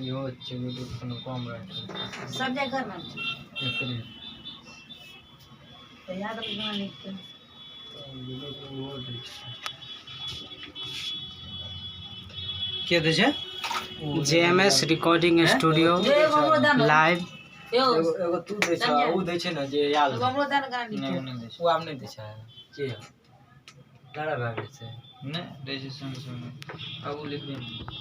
यो अच्छे गुरु को कम रहे सब जगह ना तो याद रखना लिख के क्या देছে जेएमएस रिकॉर्डिंग स्टूडियो लाइव एगो तू देछ उ देछ ना जे याद हमरो दान करा लिख नहीं उ आप नहीं देछ के लड़ा भाग से नहीं रजिस्ट्रेशन अब लिख दे।